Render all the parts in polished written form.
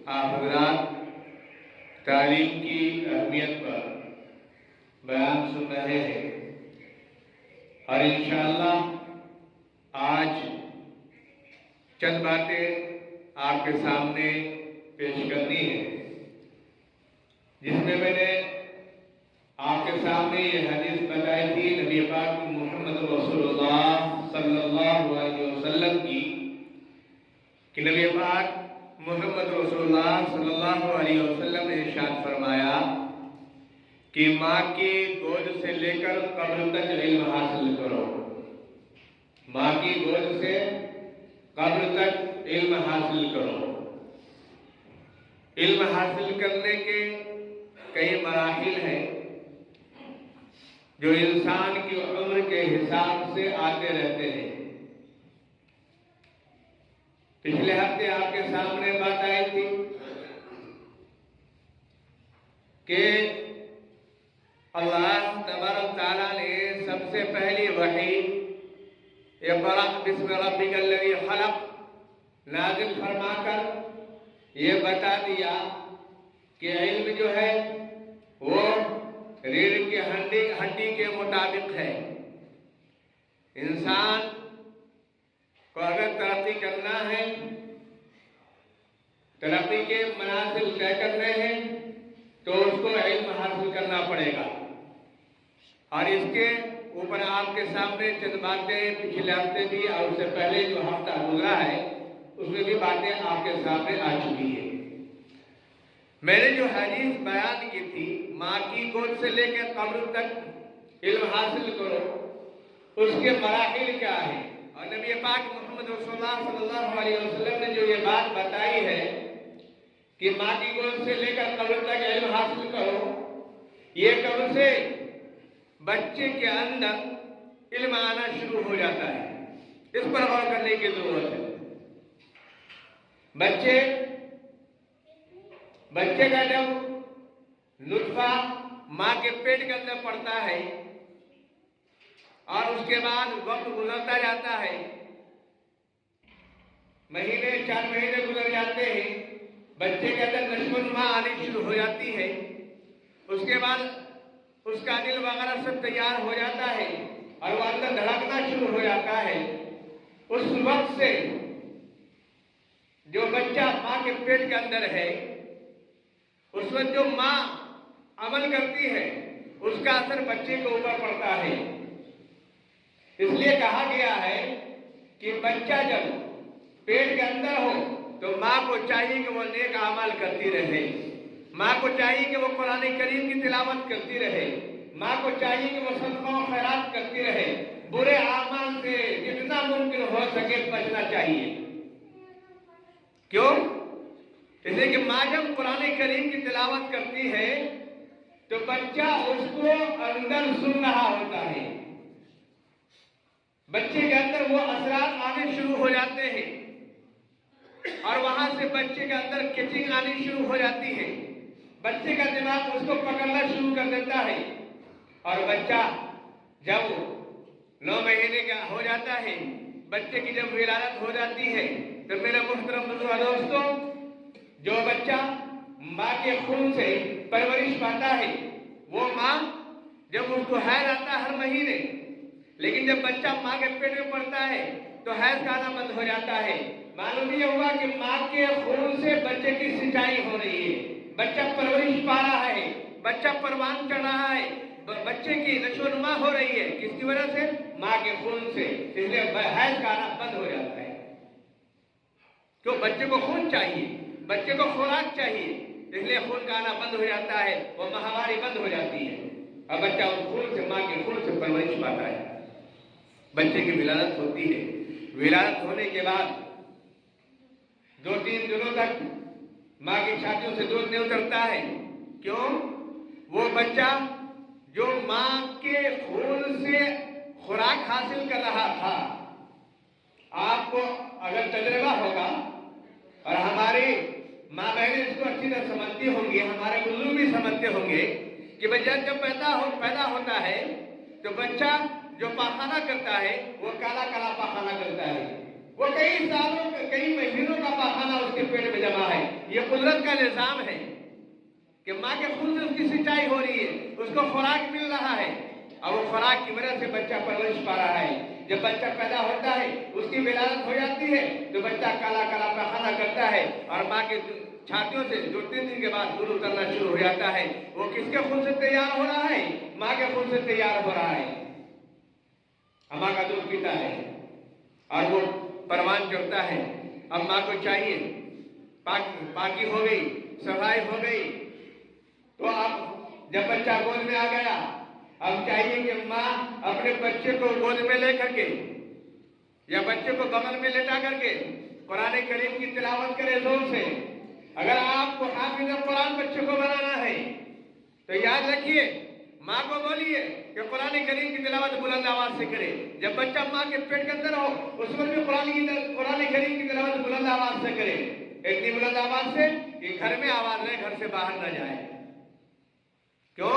आप हज़रात तालीम की अहमियत पर बयान सुन रहे हैं और इंशाअल्लाह आज चंद बातें आपके सामने पेश करनी है, जिसमें मैंने आपके सामने ये हदीस बताई थी नबी पाक मोहम्मद रसूलुल्लाह सल्लल्लाहु अलैहि वसल्लम की, कि नबी पाक मोहम्मद रसूलुल्लाह सल्लल्लाहु अलैहि वसल्लम ने इरशाद फरमाया कि माँ की गोद से लेकर कब्र तक इल्म हासिल करो। माँ की गोद से कब्र तक इल्म हासिल करो। इल्म हासिल करने के कई मराहिल हैं जो इंसान की उम्र के हिसाब से आते रहते हैं। पिछले हफ्ते आपके सामने बात आई थी कि अल्लाह तबारक तआला ने सबसे पहली वही इक़रा बिस्मि रब्बिकल लज़ी खलक़ नाज़िल फरमाकर ये बता दिया कि इल्म जो है वो रीढ़ की हड्डी के मुताबिक है। इंसान को अगर तरक्की करना है, तरक्की के मनासिल तय करने हैं, तो उसको इल्म हासिल करना पड़ेगा। और इसके ऊपर आपके सामने चंद बातें पिछले हफ्ते भी और उससे पहले जो हफ्ता गुजरा है उसमें भी बातें आपके सामने आ चुकी है। मैंने जो हदीस बयान की थी, माँ की गोद से लेकर कब्र तक इल्म हासिल करो, उसके मराहिल क्या है, और नबी पाक मोहम्मद रसूलुल्लाह सल्लल्लाहु अलैहि वसल्लम ने जो ये बात बताई है कि माँ की गोद से लेकर कब्र तक इल्म हासिल करो, ये कब्र से बच्चे के अंदर इल्म आना शुरू हो जाता है। इस पर गौर करने की जरूरत है। बच्चे का जब नुत्फा माँ के पेट के अंदर पड़ता है और उसके बाद वक्त गुजरता जाता है, महीने 4 महीने गुजर जाते हैं, बच्चे के अंदर नशो-नुमा आनी शुरू हो जाती है। उसके बाद उसका दिल वगैरह सब तैयार हो जाता है और वो अंदर धड़कना शुरू हो जाता है। उस वक्त से जो बच्चा माँ के पेट के अंदर है, उस वक्त जो माँ अमल करती है उसका असर बच्चे के ऊपर पड़ता है। इसलिए कहा गया है कि बच्चा जब पेट के अंदर हो तो माँ को चाहिए कि वो नेक अमल करती रहे, माँ को चाहिए कि वो कुरान करीम की तिलावत करती रहे, माँ को चाहिए कि वो सदका और खैरात करती रहे। बुरे आमाल से जितना मुमकिन हो सके बचना चाहिए। क्यों? इसलिए कि माँ जब कुरान करीम की तिलावत करती है तो बच्चा उसको अंदर सुन रहा होता है, बच्चे के अंदर वो असरात आने शुरू हो जाते हैं और वहां से बच्चे के अंदर कैचिंग आनी शुरू हो जाती है। बच्चे का दिमाग उसको पकड़ना शुरू कर देता है और बच्चा जब 9 महीने का हो जाता है, बच्चे की जब विलादत हो जाती है, तो मेरे मुहतरम दोस्तों, जो बच्चा माँ के खून से परवरिश पाता है, वो माँ जब उसको हैज आता है हर महीने, लेकिन जब बच्चा माँ के पेट में पड़ता है तो हैज का आना बंद हो जाता है। मालूम ये हुआ कि माँ के खून से बच्चे की सिंचाई हो रही है, बच्चा परवरिश पा रहा है, बच्चा परवान चढ़ रहा है, बच्चे की नशोनुमा हो रही है। किसकी वजह से? माँ के खून से। इसलिए हैज का आना बंद हो जाता है। क्यों? बच्चे को खून चाहिए, बच्चे को खुराक चाहिए, इसलिए खून का आना बंद हो जाता है, वो महामारी बंद हो जाती है और बच्चा उस खून से, माँ के खून से परवरिश पाता है। बच्चे की विलादत होती है। विलादत होने के बाद 2-3 दिनों तक माँ की छातियों से दूध नहीं उतरता है। क्यों? वो बच्चा जो माँ के खून से खुराक हासिल कर रहा था, आपको अगर तजुर्बा होगा और हमारी माँ बहनें इसको अच्छी तरह समझती होंगी, हमारे बुजुर्ग भी समझते होंगे कि बच्चा जब पैदा होता है तो बच्चा जो पाखाना करता है वो काला काला पाखाना करता है। वो कई सालों कई महीनों का पाखाना उसके पेट में जमा है। ये कुदरत का निजाम है कि माँ के खून से उसकी सिंचाई हो रही है, उसको खुराक मिल रहा है और वो खुराक की वजह से बच्चा परवरिश पा रहा है। जब बच्चा पैदा होता है, उसकी विलादत हो जाती है तो बच्चा काला काला पैखाना करता है और माँ के छातियों से जो 3 दिन के बाद दूध उतरना शुरू हो जाता है। वो किसके खून से तैयार हो रहा है? माँ के खून से तैयार हो रहा है। माँ का दूध पीता है और वो परवान चढ़ता है। अब माँ को चाहिए पाकी हो गई, सफाई हो गई, तो अब जब बच्चा गोद में आ गया, अब चाहिए कि माँ अपने बच्चे को गोद में लेकर के या बच्चे को बगल में लेटा करके कुरान करीम की तिलावत करे जोर से। अगर आपको हाफिज कुरान बच्चे को बनाना है तो याद रखिए, माँ को बोलिए कि कुरान करीम की तिलावत बुलंद आवाज से करे। जब बच्चा माँ के पेट के अंदर हो उस वक्त भी कुरान करीम की तिलावत बुलंद आवाज से करे, इतनी बुलंद आवाज से कि घर में आवाज रहे, घर से बाहर न जाए। क्यों?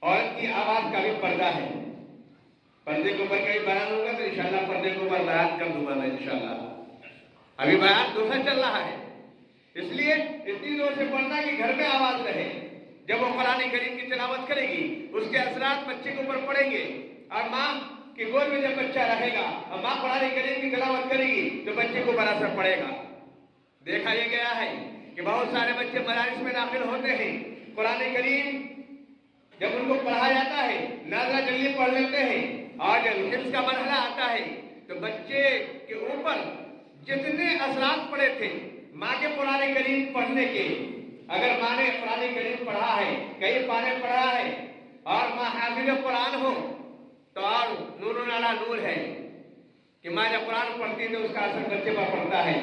औरत की आवाज का भी पर्दा है। पर्दे के ऊपर कहीं बयान होगा तो इंशाल्लाह पर्दे के ऊपर बयान कर दूंगा मैं इंशाल्लाह। अभी बयान दूसरा चल रहा है, इसलिए इतनी जोर से पढ़ना कि घर में आवाज रहे। जब वो कुरान करीम की तिलावत करेगी उसके असरात बच्चे के ऊपर पड़ेंगे और माँ की गोद में जब बच्चा रहेगा और माँ कुरान करीम की तिलावत करेगी तो बच्चे को बड़ा असर पड़ेगा। देखा यह गया है कि बहुत सारे बच्चे मदारिस में दाखिल होते हैं, कुरान करीम जब उनको पढ़ा जाता है नाज़िला जल्दी पढ़ लेते हैं और जब हिफ्ज़ का मरहला आता है तो बच्चे के ऊपर जितने असरात पड़े थे माँ के कुरान करीम पढ़ने के, अगर माँ ने कुरान करीम पढ़ा है, कई पारे पढ़ा है और माँ हाफिज़ कुरान हो तो और नूरुन अला नूर है कि माँ जब कुरान पढ़ती है तो उसका असर बच्चे पर पड़ता है।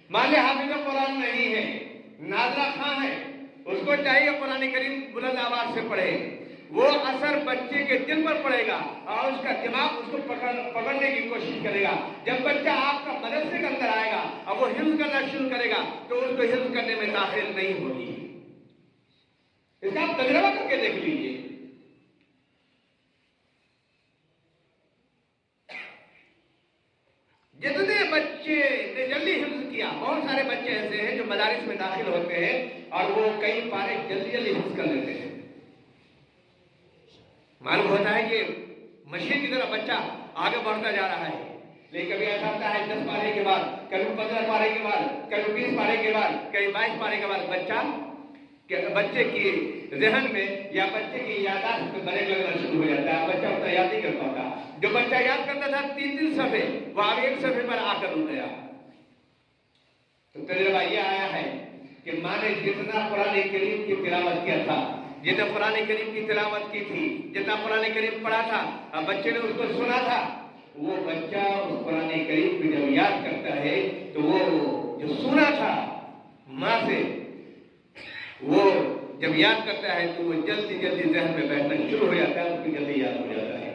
माँ ने हाफिज़ कुरान नहीं है, नाज़िला खां है, उसको चाहिए कुरान करीम बुलंद आवाज से पढ़े, वो असर बच्चे के दिल पर पड़ेगा और उसका दिमाग उसको पकड़ने की कोशिश करेगा। जब बच्चा आपका मदरसे के अंदर आएगा और वो हिफ्ज़ करना शुरू करेगा तो उसको हिफ्ज़ करने में दाखिल नहीं होगी। इसका आप तजुर्बा करके देख लीजिए। जितने बच्चे ने जल्दी हिफ्ज़ किया, बहुत सारे बच्चे ऐसे हैं जो मदारिस में दाखिल होते हैं और वो कई पारे जल्दी जल्दी हिफ्ज़ कर लेते हैं। मालूम होता है कि मशीन की तरह बच्चा आगे बढ़ता जा रहा है, लेकिन कभी ऐसा होता है 10 पारे के बाद, कभी 15 पारे के बाद, कभी 20 पारे के बाद, कभी 22 पारे के बाद बच्चे की जहन में या बच्चे की यादाश्त में ब्रेक लगना शुरू हो जाता है। बच्चा उतना याद नहीं कर पाता। जो बच्चा याद करता था 3 सफ़े, वो अब 1 सफ़े पर आकर रुक गया। तो तजुर्बा यह आया है कि माँ ने जितना कुरान करीम की तिलावत किया था, जितना कुरान करीम की तिलावत की थी, जितना कुरान करीम पढ़ा था, अब बच्चे ने उसको सुना था, वो बच्चा उस कुरान करीम को जब याद करता है तो वो जो सुना था माँ से, वो जब याद करता है तो वो जल्दी जल्दी जहन में बैठना शुरू हो जाता है, उसको जल्दी याद हो जाता है।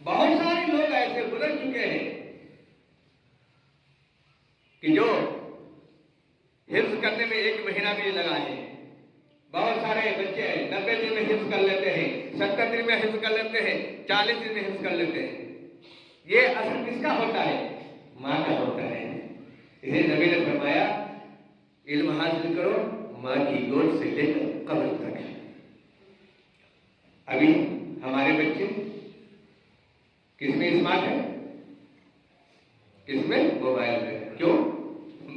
बहुत सारे लोग ऐसे गुजर चुके हैं कि जो हिफ्ज़ करने में 1 महीना भी लगा है। बहुत सारे बच्चे 90 दिन में हिफ्ज़ कर लेते हैं, 70 दिन में हिफ्ज़ कर लेते हैं, 40 दिन में हिफ्ज़ कर लेते हैं। ये असर किसका होता है? माँ का होता है। इसे नबी ने फरमाया, इल्म हासिल करो माँ की गोद से लेकर कब्र तक। अभी हमारे बच्चे किसमें स्मार्ट है? किसमें? मोबाइल में। क्यों?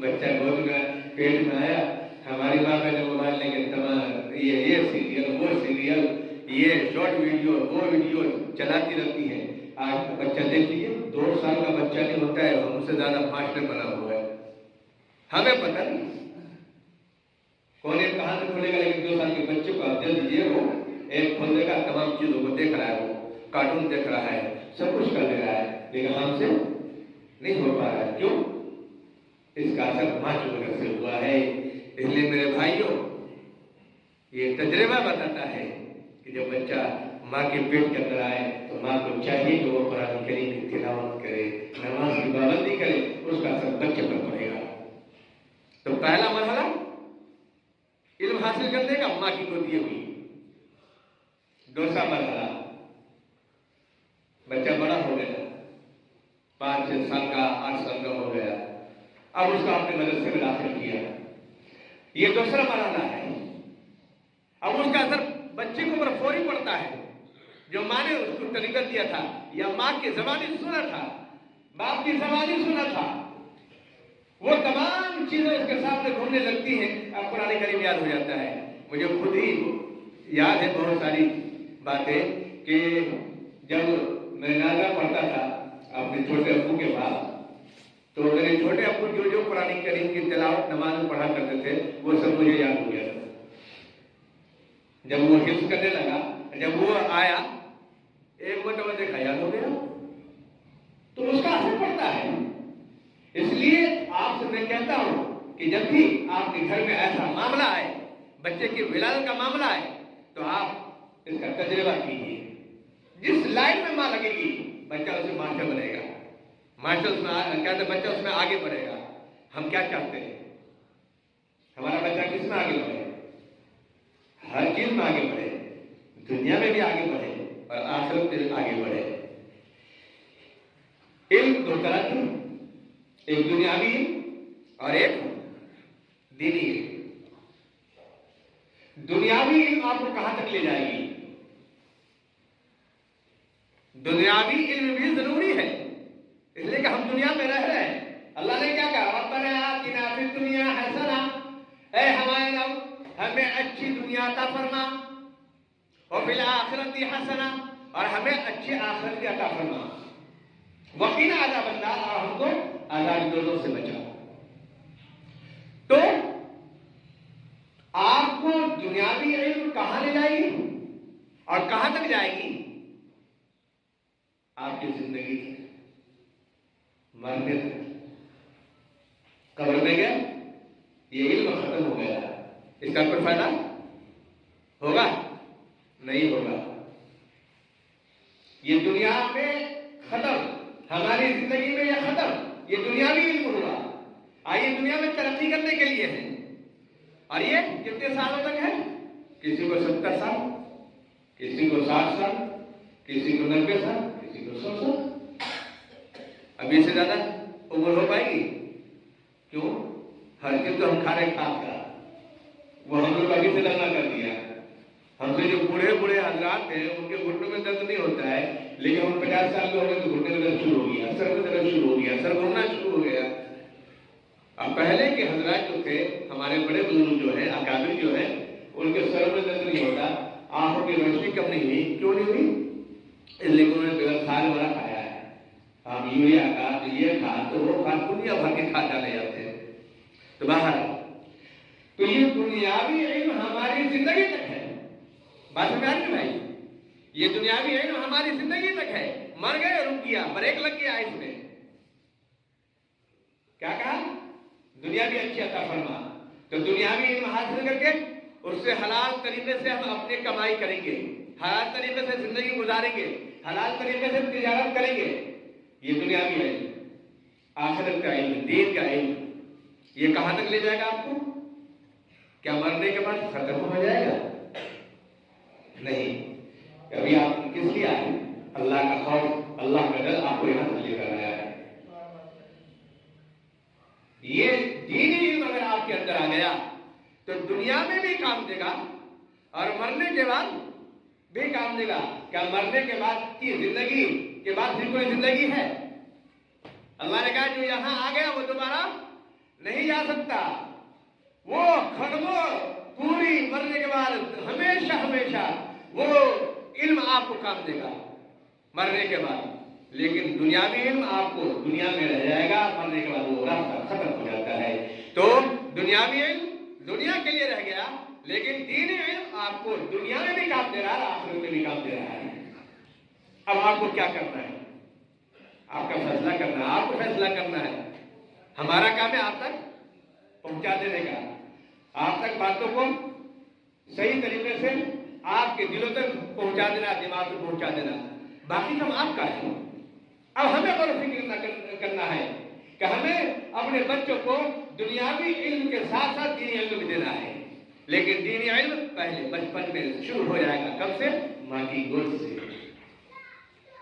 बच्चा गोद में पेट में आया, हमारी माँ पहले मोबाइल लेके तमाम ये सीरियल, वो सीरियल, ये शॉर्ट वीडियो, वो वीडियो चलाती रहती है। आज बच्चा देख लीजिए, 2 साल का बच्चा नहीं होता है, हमसे ज्यादा फास्ट बना हुआ है। हमें पता नहीं कौन एक कहां से खोलेगा, लेकिन 2 साल के बच्चे को आप दे दीजिए, वो एक खोल देगा, तमाम चीजों को देख रहा है, वो कार्टून देख रहा है, सब कुछ कर ले रहा है, लेकिन हमसे नहीं हो पा रहा है। क्यों? इसका असर माँ की वजह से हुआ है। इसलिए मेरे भाइयों, ये तजुर्बा बताता है कि जब बच्चा माँ के पेट के अंदर आए तो माँ को चाहिए कि वो कुरान करीम की तिलावत करे, नमाज की पाबंदी करे, उसका असर बच्चे पर पड़ेगा। तो पहला मरहला इल्म हासिल करने का, माँ की गोदी हुई। दूसरा मरहला, बच्चा बड़ा हो गया, 5-6 साल का, 8 साल का हो गया, अब उसका आपने मदरसे में दाखिल किया। ये दूसरा मरहला है। अब उसका असर बच्चे को ऊपर फौरी पड़ता है। जो माँ ने उसको तरबियत दिया था या माँ की ज़बानी सुना था, बाप की ज़बानी सुना था, वो तमाम चीजें उसके सामने घूमने लगती हैं। अब कुरान करीम याद हो जाता है। मुझे खुद ही याद है बहुत सारी बातें कि जब मैं नागा पढ़ता था अपने छोटे अब्बू के पास, तो मेरे छोटे अब्बू जो जो कुरान करीम की तिलावत नमाज में पढ़ा करते थे वो सब मुझे याद हो गया था। जब वो हिफ्ज़ करने लगा, जब वो आया एक मरतबा देखा याद हो गया, तो उसका असर पड़ता है। इसलिए आपसे मैं कहता हूं कि जब भी आपके घर में ऐसा मामला आए, बच्चे की विलादत का मामला आए, तो आप इसका तजुर्बा कीजिए। जिस लाइन में मां लगेगी बच्चा उसमें मास्टर बनेगा, मास्टर उसमें कहते बच्चा उसमें आगे बढ़ेगा। हम क्या चाहते हैं हमारा बच्चा किसमें आगे बढ़े? हर चीज में आगे बढ़े, दुनिया में भी आगे बढ़े और आखिरत में आगे बढ़े। इल्म दो तरह की, एक दुनियावी और एक दीनी। दुनियावी इल्म आपको कहां तक ले जाएगी? दुनियावी इल्म भी जरूरी है, इसलिए कि हम दुनिया में रह रहे हैं। अल्लाह ने क्या कहा? रब्बना आतिना फिद दुनिया हसना, ऐ हमारे रब हमें अच्छी दुनिया अता फरमा, और फिल आखिरती हसना, और हमें अच्छी आखिरत की अता फरमा, वकीना अज़ाबन नार, और हमको अज़ाब दोज़ख से बचा। तो आपको दुनियावी इल्म कहां ले जाएगी और कहां तक जाएगी? आपकी जिंदगी तक, मरने तक। कब्र में गया, ये इल्म खत्म हो गया, इसका कोई फायदा होगा? नहीं होगा। ये दुनिया में खत्म, हमारी जिंदगी में यह खत्म, ये दुनियावी इल्म हुआ। आइए दुनिया में तरक्की करने के लिए है, और ये कितने सालों तक है? किसी को 70 साल, किसी को 60 साल, किसी को 90 साल, किसी को 100 साल। अभी से ज्यादा उम्र हो पाएगी? क्यों? हर चीज तो हम खा रहे खास का, वो हम लोग अभी से लगना कर दिया। हमसे जो बूढ़े बूढ़े हजरात हैं उनके घुटनों में दर्द नहीं होता है, लेकिन हम 50 साल के हो गए तो घुटने में दर्द शुरू हो गया, सर में दर्द शुरू हो गया, सर घूमना शुरू हो गया। अब पहले के हजरात जो थे, हमारे बड़े बुजुर्ग जो है, अकाबिर जो है, उनके सर में दर्द नहीं होता, आंखों की रोशनी कम नहीं हुई। क्यों नहीं हुई? इसलिए उन्होंने बेगल खाद वाला खाया है। हम यूरिया का तो ये खाद तो वो खाद दुनिया भर के खाद डाले जाते हैं। तो बाहर तो ये दुनियावी इल्म हमारी जिंदगी तक है। बात में आ रही भाई? ये दुनियावी इल्म हमारी जिंदगी तक है। मर गए, रुक गया, ब्रेक लग गया इसमें। क्या कहा? दुनिया भी अच्छी अता फरमा। तो दुनियावी इल्म हासिल करके उससे हलाल तरीके से हम अपनी कमाई करेंगे, हलाल तरीके से जिंदगी गुजारेंगे, हलाल तरीके से तिजारत करेंगे। ये दुनियावी इल्म, आखिरत का इल्म, दीन का इल्म, ये कहां तक ले जाएगा आपको? क्या मरने के बाद खत्म हो जाएगा? नहीं। अभी आप किस लिए आए? अल्लाह का खौफ, अल्लाह का डर आपको यहां तक लेकर आया है। ये दीनी इल्म अगर आपके अंदर आ गया तो दुनिया में भी काम देगा और मरने के बाद भी काम देगा। क्या मरने के बाद की जिंदगी के बाद भी कोई जिंदगी है? अल्लाह ने कहा जो यहां आ गया वो दोबारा नहीं जा सकता। वो खत्म पूरी मरने के बाद हमेशा हमेशा वो इल्म आपको काम देगा मरने के बाद। लेकिन दुनियावी इल्म आपको दुनिया में रह जाएगा, मरने के बाद वो रास्ता खत्म हो जाता है। तो दुनियावी इल्म दुनिया के लिए रह गया, लेकिन दीनी इल्म आपको दुनिया में भी काम दे रहा है, आखिरत में भी काम दे रहा है। अब आपको क्या करना है? आपका फैसला करना है, आपको फैसला करना है। हमारा काम है आप तक पहुंचा देने का, आप तक बातों को सही तरीके से आपके दिलों तक पहुंचा देना, दिमाग तक पहुंचा देना। बाकी काम आपका है। अब हमें गौर फिक्र करना है कि हमें अपने बच्चों को दुनियावी इल्म के साथ साथ दीनी इल्म भी देना है। लेकिन दीनी इल्म पहले बचपन में शुरू हो जाएगा। कब से? माँ की गोद से।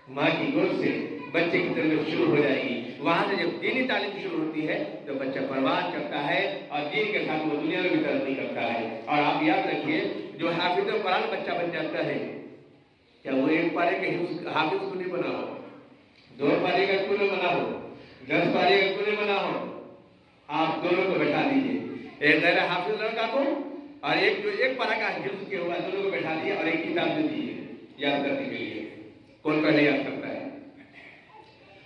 माँ की गोद से बच्चे की तरफ शुरू हो जाएगी। वहां से जब दीनी तालीम शुरू होती है तो बच्चा परवान करता है और दीन के साथ वो दुनिया में भी तरक्की करता है। और आप याद रखिए, जो हाफिज कुरान बच्चा बन जाता है, क्या वो एक पारे के हाफिज को नहीं बना हो, 2 पारे का क्यों नहीं बना हो, 10 पारे का क्यों नहीं बना हो, आप दोनों को बैठा दीजिए, एक गैर हाफिज लड़का को और एक जो 1 पारा का हिफ्ज किया हुआ, दोनों को बैठा दिए और एक किताब दे दीजिए याद करने के लिए। कौन पहले याद करता है?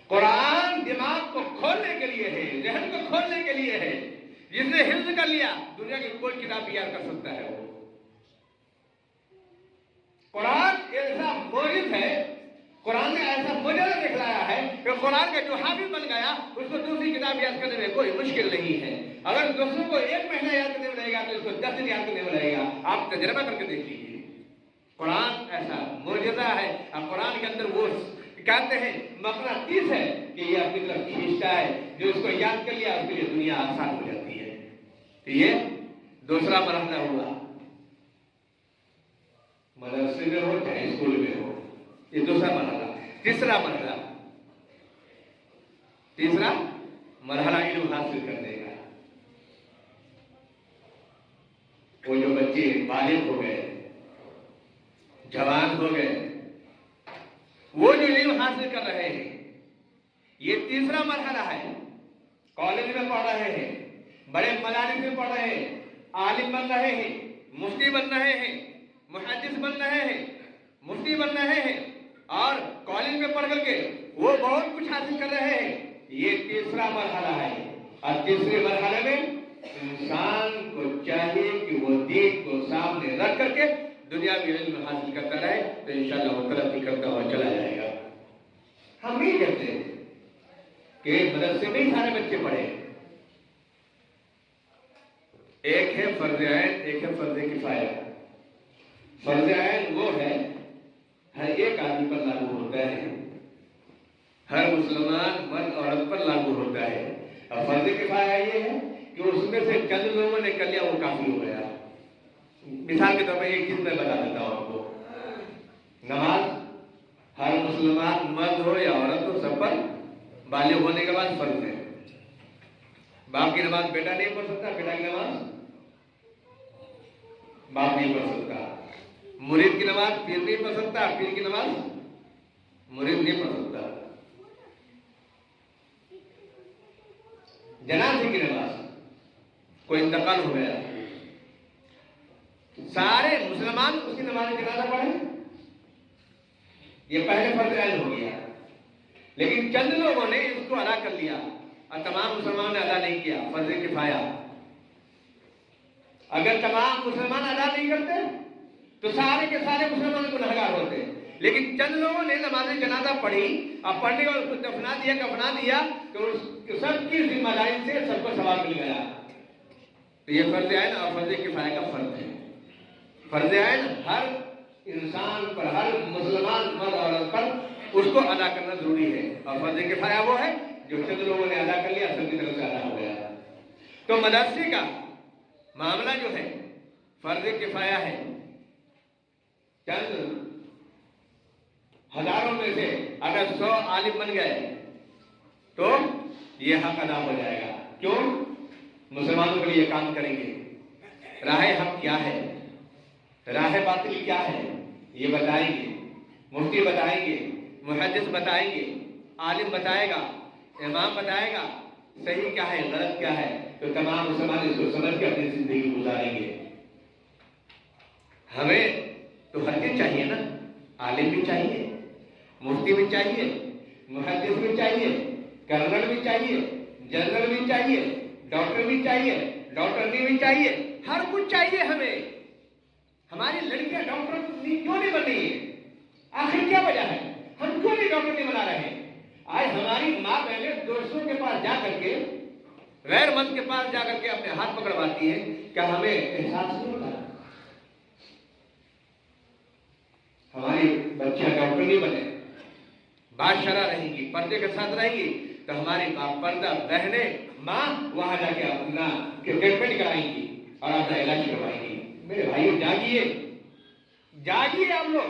कुरान दिमाग को खोलने के लिए है, जहन को खोलने के लिए है। जिसने हिफ्ज कर लिया दुनिया की कोई किताब तैयार कर सकता है। वो कुरान ऐसा मोजिज़ है, कुरान ने ऐसा मोजज़ा दिखलाया है कि कुरान का जो हाफिज बन गया उसको दूसरी किताब याद करने में कोई मुश्किल नहीं है। अगर दूसरों को 1 महीना याद करने में लगेगा तो इसको 10 दिन याद करने में लगेगा। आप तजर्बा करके देख लीजिए, कुरान ऐसा मोजज़ा है। अब कुरान के अंदर वो कहते हैं मक़नातीस है कि ये अपनी तरफ खींचता है, जो इसको याद कर लिया उसके लिए दुनिया आसान हो जाती है। तो ये दूसरा मरहला हुआ, मदरसे में हो चाहे स्कूल में हो, ये दूसरा मरहला। तीसरा मरहला इल्म हासिल करने का। वो जो बच्चे बालिग हो गए, जवान हो गए, वो जो इल्म हासिल कर रहे हैं, ये तीसरा मरहला है। कॉलेज में पढ़ रहे हैं, बड़े मदारिस में पढ़ रहे हैं, आलिम बन रहे हैं, मुफ्ती बन रहे हैं, मुहद्दिस बन रहे हैं, मुफ्ती बन रहे हैं और कॉलेज में पढ़ करके वो बहुत कुछ हासिल कर रहे हैं। ये तीसरा मरहला है। और तीसरे मरहले में इंसान को चाहिए कि वो दीन को सामने रख करके दुनिया में इल्म हासिल करता रहे, तो इंशाअल्लाह वो तरक्की करता हुआ चला जाएगा। हम नहीं कहते कि मदरसे में ही सारे बच्चे पढ़े। एक है फर्ज ऐन, एक है फर्ज किफाया। फर्ज ऐन वो है हर एक आदमी पर लागू होता है, हर मुसलमान मर्द औरत पर लागू होता है। अब फर्ज किफाया ये है कि उसमें से चंद लोगों ने कर लिया, वो काफी हो गया। मिसाल के तौर पर एक चीज मैं बता देता हूं आपको, नमाज हर मुसलमान मर्द हो या औरत हो सब पर बालिग होने के बाद फर्ज है। बाप की नमाज बेटा नहीं पढ़ सकता, बेटा की नमाज बाप नहीं पढ़ सकता, मुरीद की नमाज पीर नहीं पढ़ सकता, पीर की नमाज मुरीद नहीं पढ़ सकता, जनाजे की नमाज कोई इंतकाल हो गया, सारे मुसलमान उसकी नमाज जनाजा पढ़े, ये पहले फर्ज ऐन हो गया। लेकिन चंद लोगों ने इसको अदा कर लिया और तमाम मुसलमानों ने अदा नहीं किया, फर्ज किफाया। अगर तमाम मुसलमान अदा नहीं करते तो सारे के सारे मुसलमान गुनहगार होते। लेकिन चंद लोगों ने नमाज जनाजा पढ़ी और पढ़ने और उसको दफना दिया, कफना दिया, तो सबकी जिम्मेदारी से सबको सवाब मिल गया। तो ये फर्ज ऐन और फर्ज किफाया का फर्ज है। फर्ज ऐन हर इंसान पर, हर मुसलमान मर्द औरत पर उसको अदा करना जरूरी है, और फर्ज किफाया वो है जो चंद लोगों ने अदा कर लिया, सबकी तरफ से अदा हो गया। तो मदरसे का मामला जो है फर्ज किफाया है। चंद हजारों में से अगर 100 आलिम बन गए तो ये हक अदा हो जाएगा। क्यों? मुसलमानों के लिए काम करेंगे। राह हक क्या है, राह बातिल क्या है, ये बताएंगे, मुफ्ती बताएंगे, मुहद्दिस बताएंगे, आलिम बताएगा, इमाम बताएगा, सही क्या है गलत क्या है, तो तमाम मुसलमान इसको समझ के अपनी जिंदगी गुजारेंगे। हमें तो हर चीज चाहिए ना, आलिम भी चाहिए, मुफ्ती भी चाहिए, मुहद्दिस भी चाहिए, कर्नल भी चाहिए, जनरल भी चाहिए, डॉक्टर भी चाहिए, डॉक्टरनी भी चाहिए, हर कुछ चाहिए हमें। हमारी लड़कियां डॉक्टर क्यों नहीं बन रही है? आखिर क्या वजह है? हम क्यों नहीं डॉक्टर नहीं बना रहे? आज हमारी माँ बहनें दोस्तों के पास जा करके, गैरमंद के पास जाकर के अपने हाथ पकड़वाती है, क्या हमें एहसास नहीं होता? हमारी बच्चियां डॉक्टर नहीं बने, बादशाह रहेंगी, पर्दे के साथ रहेंगी, तो हमारी पर्दा बहनें माँ वहां जाके अपना ट्रीटमेंट कराएंगी और अपना इलाज करवाएंगी। मेरे भाइयों जागिए, जागिए आप लोग।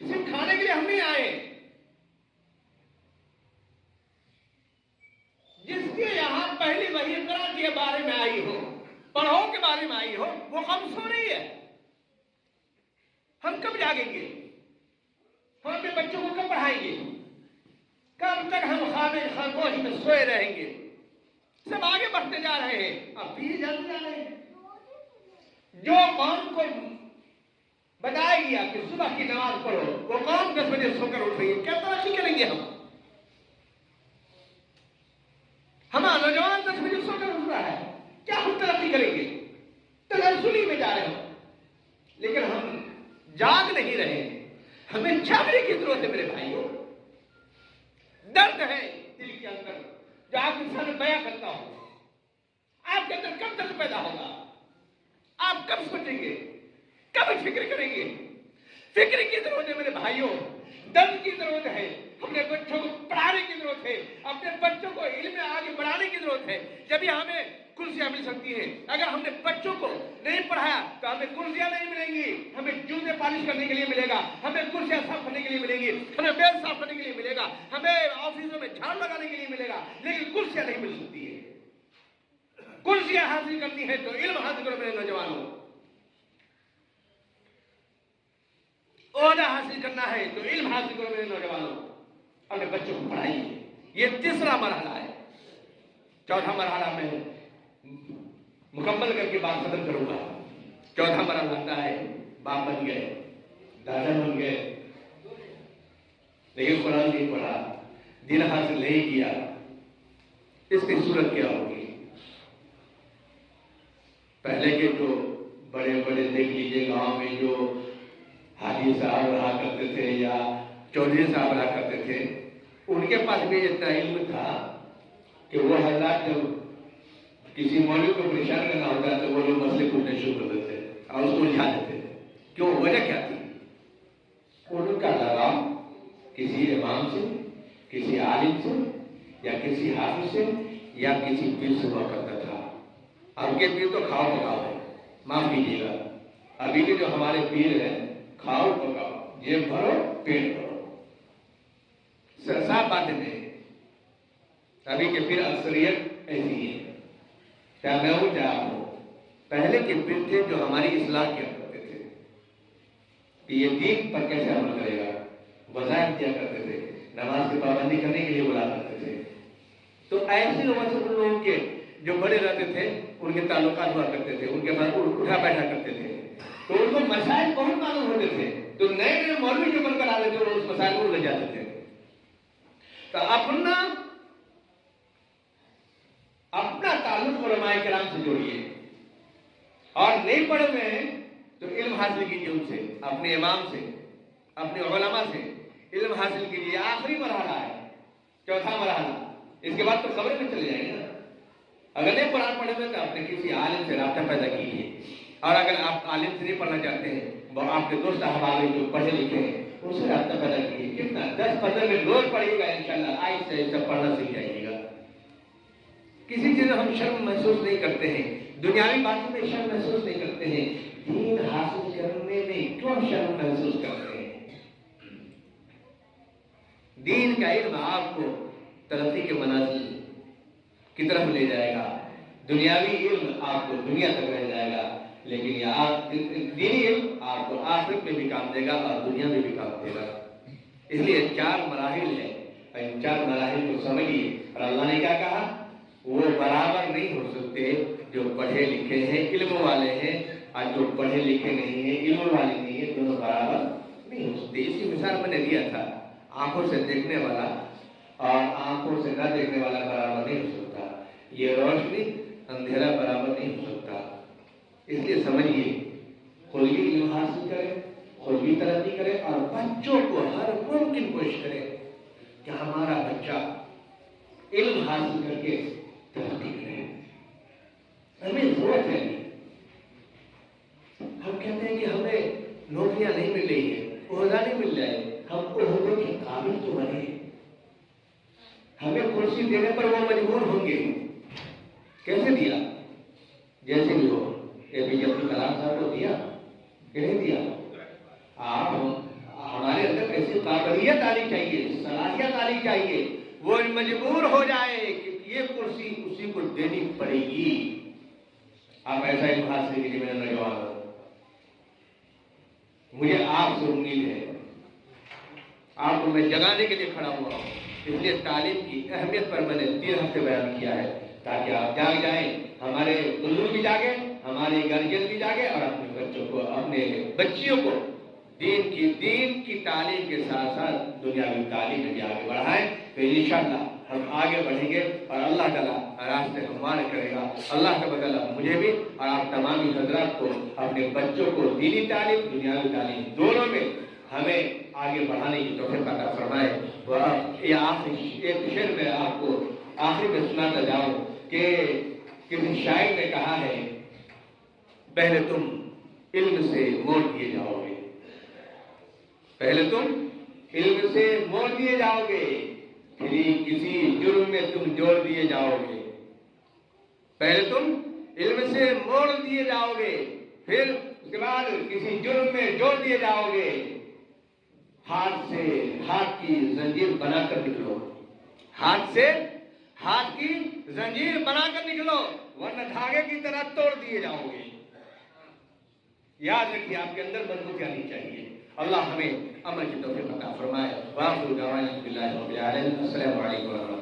सिर्फ खाने के लिए हम नहीं आए। जिसके यहां पहली वही इकरा के बारे में आई हो, पढ़ो के बारे में आई हो, वो हम सो रही है। हम कब जागेंगे? हम अपने बच्चों को कब पढ़ाएंगे? कब तक हम खामोश में सोए रहेंगे? सब आगे बढ़ते जा रहे हैं, अब पीछे जाते जा रहे हैं। जो कौम को बताएगी आपकी सुबह की नमाज पढ़ो, वो कौम 10 बजे सोकर उठ रही है, क्या तरक्की करेंगे हम? हमारा नौजवान 10 बजे सोकर उठ रहा है, क्या हम तरक्की करेंगे? तसल्सुली में जा रहे हो, लेकिन हम जाग नहीं रहे। हमें जागने की जरूरत है मेरे भाइयों। दर्द है दिल के अंदर जो आपके सामने बयां करता हूं। आपके अंदर कब दर्द पैदा होगा? आप कब सोचेंगे? कब फिक्र करेंगे? फिक्र की जरूरत है मेरे भाइयों, दर्द की जरूरत है। अपने बच्चों को पढ़ाने की जरूरत है, अपने बच्चों को इल्म में आगे बढ़ाने की जरूरत है, जब हमें कुर्सियां मिल सकती है। अगर हमने बच्चों को नहीं पढ़ाया तो हमें कुर्सियां नहीं मिलेंगी, हमें जूते पॉलिश करने के लिए मिलेगा, हमें कुर्सियां साफ करने के लिए मिलेंगी, हमें बेड साफ करने के लिए मिलेगा, हमें ऑफिसों में झाड़ू लगाने के लिए मिलेगा, लेकिन कुर्सियां नहीं मिल सकती है। कुर्सियां हासिल करनी है तो इल्म हासिल करो मेरे नौजवानों। ओहदा हासिल करना है तो इल्म हासिल करो मेरे नौजवानों। अपने बच्चों को पढ़ाइए। ये तीसरा मरहला है। चौथा मरहला में मुकम्मल करके बात खत्म करूंगा। चौथा मरहला आता है, बाप बन गए, दादा बन गए, लेकिन कुरान नहीं पढ़ा, दिन हासिल नहीं किया, इसकी सूरत क्या होगी? पहले के जो बड़े बड़े देख लीजिए गांव में जो हाजी साहब रहा करते थे या चौधरी साहब रहा करते थे, उनके पास भी इतना इल्म था कि वो हजरात जब किसी मौलवी को परेशान करना होता तो वो लोग मसले पूछने शुरू कर देते और उसको उलझा देते थे। क्यों? वजह क्या थी? उनका लगाव किसी इमाम से, किसी आलिम से या किसी हाफिज से या किसी पीर से हुआ करता था। अब के पीर तो खाओ पकाओ है, माफ कीजिएगा। अभी के जो हमारे पीर हैं, खाओ पकाओ, जेब भरो पेट भरो, साफ बातें नहीं। अभी के पीर अक्सरियत ऐसी है, चाहे मैं हूं चाहे आप हो। पहले के पीर थे जो हमारी इस्लाह किया करते थे कि ये दीन पर कैसे अमल करेगा, वज़ाइफ दिया करते थे, नमाज की पाबंदी करने के लिए बुला करते थे। तो ऐसे लोगों के जो बड़े रहते थे उनके ताल्लुकात हुआ करते थे, उनके पास उठा बैठा करते थे, तो उनको मसाइल बहुत मालूम होते थे। तो नए नए मौलवी जो बनकर आ रहे थे वो उस मसाइल को ले जाते थे। तो अपना ताल्लुक उलमाए किराम से जोड़िए, और नहीं पढ़े हुए हैं तो इल्म हासिल कीजिए उनसे, अपने इमाम से, अपने उलमा से इल्म हासिल कीजिए। आखिरी मरहला है, चौथा मरहला। इसके बाद तो कब्र में चले जाएंगे ना। अगर नहीं कुरान पढ़े हुए तो अपने किसी आलिम से राब्ता पैदा कीजिए, और अगर आप आलिम से नहीं पढ़ना चाहते हैं, वो आपके दोस्त अहबाब जो पढ़े लिखे हैं उनसे राब्ता पैदा कीजिए। कितना 10-15 मिनट रोज पढ़िएगा, इंशाल्लाह आहिस्ता आहिस्ता पढ़ना सीख जाइएगा। किसी चीज में हम शर्म महसूस नहीं करते हैं, दुनियावी बातों में शर्म महसूस नहीं करते हैं, दीन हासिल करने में क्यों शर्म महसूस करते हैं? दीन का इल्म आपको तरक्की के मनाजिल की तरफ ले जाएगा, दुनियावी इल्म आपको दुनिया तक रह जाएगा, लेकिन दीनी इल्म आपको आखिरत में भी काम देगा और दुनिया में भी काम देगा। इसलिए 4 मराहिल है, इन 4 मराहिल को समझिए। और अल्लाह ने क्या कहा? वो बराबर नहीं हो सकते जो पढ़े लिखे हैं, इल्म वाले हैं, और जो पढ़े लिखे नहीं है, इल्म वाले नहीं है, दोनों बराबर नहीं हो सकते। इसकी मिसाल मैंने दिया था, आंखों से देखने वाला और आंखों से न देखने वाला बराबर नहीं हो सकता। ये रोशनी अंधेरा बराबर नहीं हो सकता। इसलिए समझिए, खुद भी इल्म हासिल करें, खुद भी तरक्की करें, और बच्चों को हर मुमकिन कोशिश करें कि हमारा बच्चा इल्म हासिल करके तरक्की करे। हमें जरूरत है। हम कहते हैं कि हमें नौकरियां नहीं मिल रही है, ओहदा नहीं मिल जाए, हम ओहदे के काबिल तो बने। हमें कुर्सी देने पर वो मजबूर होंगे। कैसे दिया? जैसे भी हो, एपीजे अब्दुल कलाम साहब को दिया कि नहीं दिया? हमारे अंदर ऐसी काबिलियत आनी चाहिए, सलाहियत आनी चाहिए, वो मजबूर हो जाए कि ये कुर्सी उसी को देनी पड़ेगी। आप ऐसा ही मुहासरे कीजिए मेरे नौजवान, मुझे आपसे उम्मीद है, आपको मैं जगाने के लिए खड़ा हुआ हूँ। इसलिए तालीम की अहमियत पर मैंने 3 हफ्ते बयान किया है, ताकि आप जाग जाएं, हमारे बुजुर्ग भी जागे, हमारे गार्जियन भी जागे, और अपने बच्चों को, अपने बच्चियों को दीन की तालीम के साथ साथ दुनियावी तालीम में भी आगे बढ़ाएं। तो इंशाअल्लाह हम आगे बढ़ेंगे और अल्लाह ताला रास्ते हमवार करेगा। अल्लाह ताला मुझे भी और आप तमाम हजरात को, अपने बच्चों को दीनी तालीम, दुनियावी तालीम दोनों में हमें आगे बढ़ाने की तौफीक अता फरमाए। ये आखिरी एक शेर में आपको आखिरी में सुनाता जाऊं कि किसी शायर ने कहा है, पहले तुम इल्म से मोड़ दिए जाओगे, पहले तुम इल्म से मोड़ दिए जाओगे, फिर किसी जुर्म में तुम जोड़ दिए जाओगे। पहले तुम इल्म से मोड़ दिए जाओगे, फिर उसके बाद किसी जुर्म में जोड़ दिए जाओगे। हाथ से हाथ की जंजीर बनाकर निकलो, हाथ से हाथ की जंजीर बनाकर निकलो, वरना धागे की तरह तोड़ दिए जाओगे। याद रखिए, आपके अंदर मजबूती आनी चाहिए। अल्लाह हमें अमल की तौफीक अता फरमाए। वाखिर दावाना बिल्लाहि रब्बिल आलमीन। अस्सलामु अलैकुम।